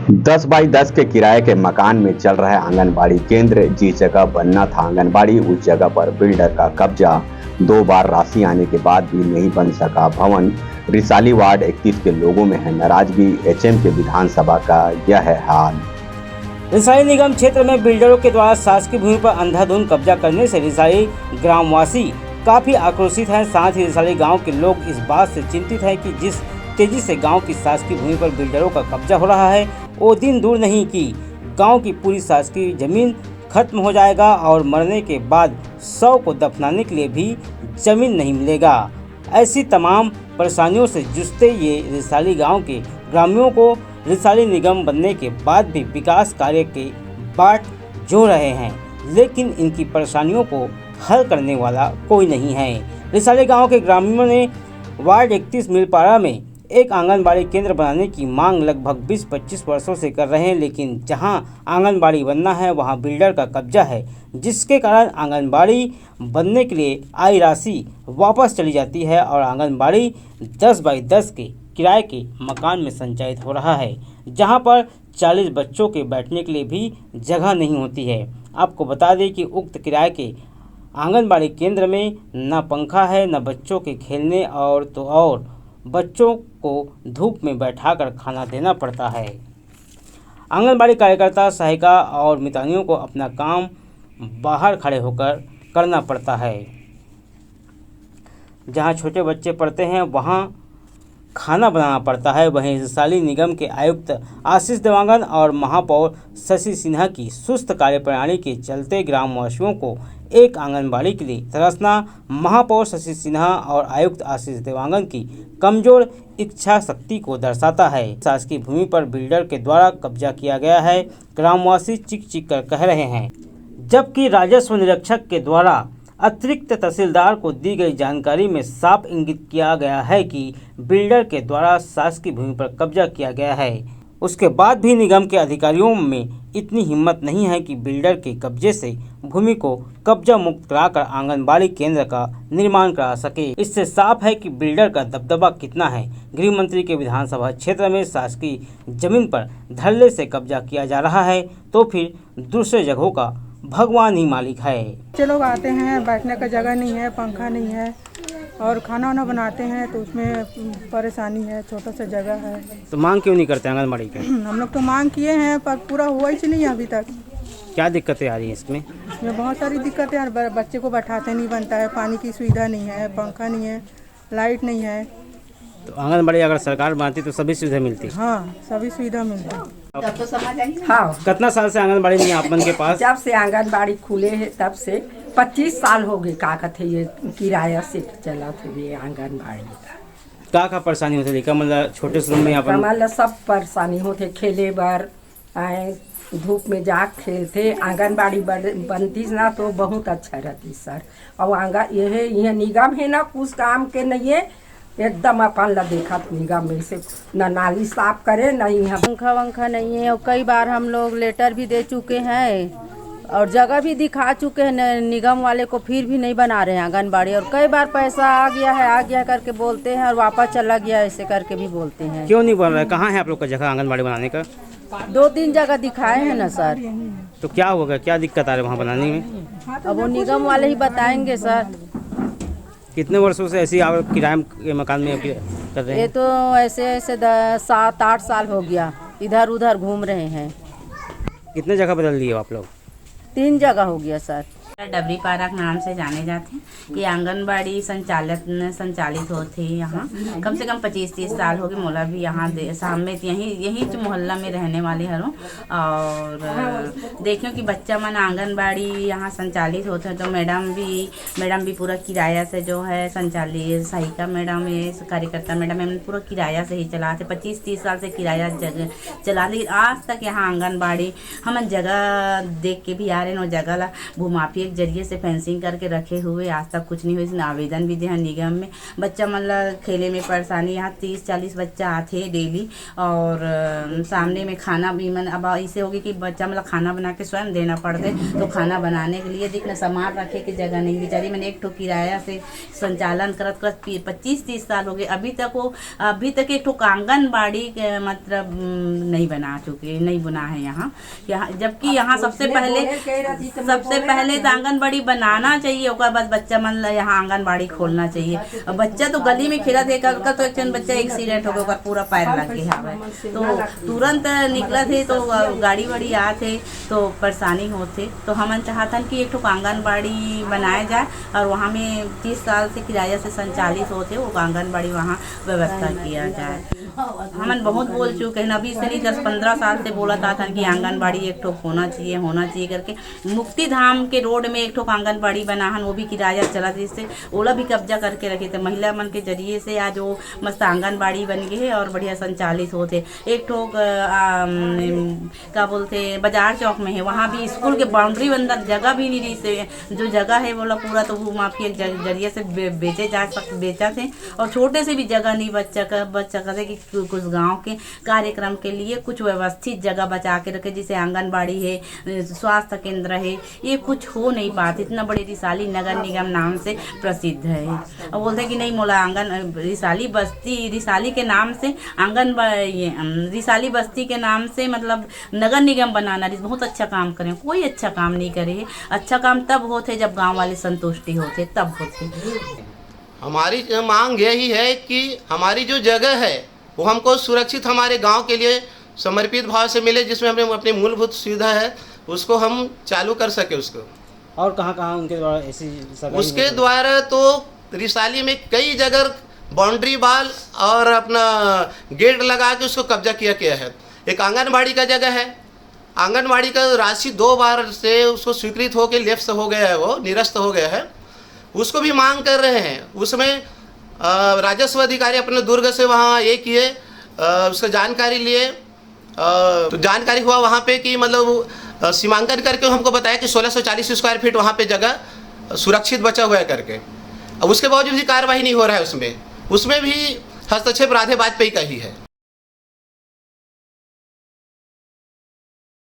10 by 10 के किराए के मकान में चल रहा है आंगनबाड़ी केंद्र। जिस जगह बनना था आंगनबाड़ी, उस जगह पर बिल्डर का कब्जा। 2 बार राशि आने के बाद भी नहीं बन सका भवन। रिसाली वार्ड 31 के लोगों में है नाराजगी। एचएम के विधानसभा का यह है हाल। रिसाली निगम क्षेत्र में बिल्डरों के द्वारा शासकीय भूमि पर अंधाधुंध कब्जा करने से रिसाली ग्रामवासी काफी आक्रोशित हैं। साथ ही रिसाली गांव के लोग इस बात से चिंतित हैं कि जिस तेजी से गांव की शासकीय भूमि पर बिल्डरों का कब्जा हो रहा है, वो दिन दूर नहीं कि गांव की पूरी शासकीय जमीन खत्म हो जाएगा और मरने के बाद शव को दफनाने के लिए भी जमीन नहीं मिलेगा। ऐसी तमाम परेशानियों से जूझते ये रिसाली गांव के ग्रामीणों को रिसाली निगम बनने के बाद भी विकास कार्य के बाट जो रहे हैं, लेकिन इनकी परेशानियों को हल करने वाला कोई नहीं है। रिसाली गांव के ग्रामीणों ने वार्ड 31 मिलपाड़ा में एक आंगनबाड़ी केंद्र बनाने की मांग लगभग 20-25 वर्षों से कर रहे हैं, लेकिन जहां आंगनबाड़ी बनना है वहां बिल्डर का कब्जा है, जिसके कारण आंगनबाड़ी बनने के लिए आई राशि वापस चली जाती है और आंगनबाड़ी 10 बाई 10 के किराए के मकान में संचालित हो रहा है, जहां पर 40 बच्चों के बैठने के लिए भी जगह नहीं होती है। आपको बता दें कि उक्त किराए के आंगनबाड़ी केंद्र में न पंखा है, न बच्चों के खेलने और बच्चों को धूप में बैठाकर खाना देना पड़ता है। आंगनबाड़ी कार्यकर्ता, सहायिका और मितानियों को अपना काम बाहर खड़े होकर करना पड़ता है। जहां छोटे बच्चे पढ़ते हैं वहां खाना बनाना पड़ता है। वहीं रिसाली निगम के आयुक्त आशीष देवांगन और महापौर शशि सिन्हा की सुस्त कार्यप्रणाली के चलते ग्रामवासियों को एक आंगनबाड़ी के लिए तरसना महापौर शशि सिन्हा और आयुक्त आशीष देवांगन की कमजोर इच्छा शक्ति को दर्शाता है। शासकीय भूमि पर बिल्डर के द्वारा कब्जा किया गया है, ग्रामवासी चीख चीख कर कह रहे हैं, जबकि राजस्व निरीक्षक के द्वारा अतिरिक्त तहसीलदार को दी गई जानकारी में साफ इंगित किया गया है कि बिल्डर के द्वारा शासकीय भूमि पर कब्जा किया गया है। उसके बाद भी निगम के अधिकारियों में इतनी हिम्मत नहीं है कि बिल्डर के कब्जे से भूमि को कब्जा मुक्त कराकर आंगनबाड़ी केंद्र का निर्माण करा सके। इससे साफ है कि बिल्डर का दबदबा कितना है। गृह मंत्री के विधानसभा क्षेत्र में शासकीय जमीन पर धड़ल्ले से कब्जा किया जा रहा है, तो फिर दूसरे जगहों का भगवान ही मालिक है। बच्चे लोग आते हैं, बैठने का जगह नहीं है, पंखा नहीं है और खाना वाना बनाते हैं तो उसमें परेशानी है, छोटा सा जगह है। तो मांग क्यों नहीं करते आंगनबाड़ी के? हम लोग तो मांग किए हैं पर पूरा हुआ ही नहीं अभी तक। क्या दिक्कतें आ रही हैं इसमें? इसमें बहुत सारी दिक्कतें हैं। बच्चे को बैठाते नहीं बनता है, पानी की सुविधा नहीं है, पंखा नहीं है, लाइट नहीं है। तो आंगनबाड़ी अगर सरकार बनाती तो सभी सुविधा मिलती? हाँ, सभी सुविधा मिलती। हाँ, कितना साल से आंगनबाड़ी नहीं है आप मन के पास? जब से आंगनबाड़ी खुले है तब से 25 साल हो गए। का कहते ये किराया से चला थे आंगनबाड़ी का परेशानी होती है? मतलब छोटे रूम में यहाँ मतलब सब परेशानी होते, खेले बार आए धूप में जा खेलते। आंगनबाड़ी बनती ना तो बहुत अच्छा रहती सर। और यह निगम है ना, कुछ काम के नहीं है, एकदम अपन ला देखा निगम में से न नाली साफ करे न यहाँ पंखा वंखा नहीं है। और कई बार हम लोग लेटर भी दे चुके हैं और जगह भी दिखा चुके हैं निगम वाले को, फिर भी नहीं बना रहे हैं आंगनबाड़ी। और कई बार पैसा आ गया करके बोलते हैं और वापस चला गया ऐसे करके भी बोलते हैं। क्यों नहीं बन रहा है? कहाँ है आप लोग का जगह आंगनबाड़ी बनाने का? 2-3 जगह दिखाए हैं ना सर। तो क्या होगा, क्या दिक्कत आ रही है वहाँ बनाने में? अब वो निगम वाले ही बताएंगे सर। कितने वर्षों से ऐसे आप किराए के मकान में कर रहे हैं? ये तो ऐसे 7-8 साल हो गया, इधर उधर घूम रहे हैं। कितने जगह बदल दिए आप लोग? 3 जगह हो गया सर। डबरी पार्क नाम से जाने जाते हैं। ये आंगनबाड़ी संचालित होते हैं यहाँ कम से कम 25-30 साल हो गए। मोला भी यहाँ सामने यही जो मोहल्ला में रहने वाले हरों। और देखियो कि बच्चा मन आंगनबाड़ी यहाँ संचालित होते हैं तो मैडम भी पूरा किराया से जो है संचालित, सहायिका मैडम ये कार्यकर्ता मैडम पूरा किराया से ही चलाते। 25-30 साल से किराया चला, लेकिन आज तक यहाँ आंगनबाड़ी हम जगह देख के भी आ रहे हैं। जगह ला भूमाफी के जरिए से फेंसिंग करके रखे हुए, आज तक कुछ नहीं हुई। इसमें आवेदन भी दिया निगम में। बच्चा मतलब खेले में परेशानी, यहाँ 30-40 बच्चा आते हैं डेली, और सामने में खाना भी अब ऐसे होगी कि बच्चा मतलब खाना बना के स्वयं देना पड़ते, तो खाना बनाने के लिए देखना सामान रखे की जगह नहीं। बेचारी मैंने एक ठो किराया से संचालन करत 25-30 साल हो गए, अभी तक एक ठो आंगनबाड़ी मतलब नहीं बना है यहाँ जबकि यहाँ सबसे पहले तो आंगनबाड़ी बनाना चाहिए, ओकर बाद बच्चा मतलब यहाँ आंगनबाड़ी खोलना चाहिए। और बच्चा तो गली में खेला थे, कल तो एक बच्चा एक्सीडेंट हो गया, ओकर पूरा पैर लग गया है, तो तुरंत निकला थे, तो गाड़ी वाड़ी आते तो परेशानी होते। तो हम चाहतन कि एक ठो आंगनबाड़ी बनाया जाए, और वहाँ में 30 साल से किराया से संचालित होते, वो आंगनबाड़ी वहाँ व्यवस्था किया जाए। हमन बहुत बोल चुके हैं, अभी से नहीं 10-15 साल से बोला था कि आंगनबाड़ी एक ठो होना चाहिए करके। मुक्ति धाम के रोड में एक ठो आंगनबाड़ी बनाहन, वो भी किराया चला, जिससे ओला भी कब्जा करके रखे थे। महिला मन के जरिए से आज वो मस्त आंगनबाड़ी बन गई है और बढ़िया संचालित होते। एक ठो क्या बोलते बाजार चौक में है, वहाँ भी स्कूल के बाउंड्री अंदर जगह भी नहीं रही से, जो जगह है बोला पूरा तो वो माफिया के जरिए से बेचा थे, और छोटे से भी जगह नहीं बच्चा कहते कि कुछ गांव के कार्यक्रम के लिए कुछ व्यवस्थित जगह बचा के रखे, जैसे आंगनबाड़ी है, स्वास्थ्य केंद्र है, ये कुछ हो नहीं पाते। इतना बड़े रिसाली नगर निगम नाम से प्रसिद्ध है, और बोलते कि नहीं मोला रिसाली के नाम से रिसाली बस्ती के नाम से मतलब नगर निगम बनाना बहुत अच्छा काम करें। कोई अच्छा काम नहीं करे। अच्छा काम तब होते जब गांव वाले संतुष्टि होते, तब होते। हमारी मांग यही है कि हमारी जो जगह है वो हमको सुरक्षित हमारे गांव के लिए समर्पित भाव से मिले, जिसमें हमें अपनी मूलभूत सुविधा है उसको हम चालू कर सके उसको। और कहाँ उनके द्वारा ऐसी उसके द्वारा तो रिसाली में कई जगह बाउंड्री वाल और अपना गेट लगा के उसको कब्जा किया गया है। एक आंगनबाड़ी का जगह है, आंगनबाड़ी का राशि 2 बार से उसको स्वीकृत होकर लेफ्ट हो गया है, वो निरस्त हो गया है, उसको भी मांग कर रहे हैं। उसमें राजस्व अधिकारी अपने दुर्ग से वहाँ ये किए, उसका जानकारी लिए, तो जानकारी हुआ वहाँ पे कि मतलब सीमांकन करके हमको बताया कि 1640 स्क्वायर फीट वहाँ पे जगह सुरक्षित बचा हुआ है करके। अब उसके बावजूद भी कार्रवाई नहीं हो रहा है उसमें भी हस्तक्षेप राधे वाजपेयी का ही है।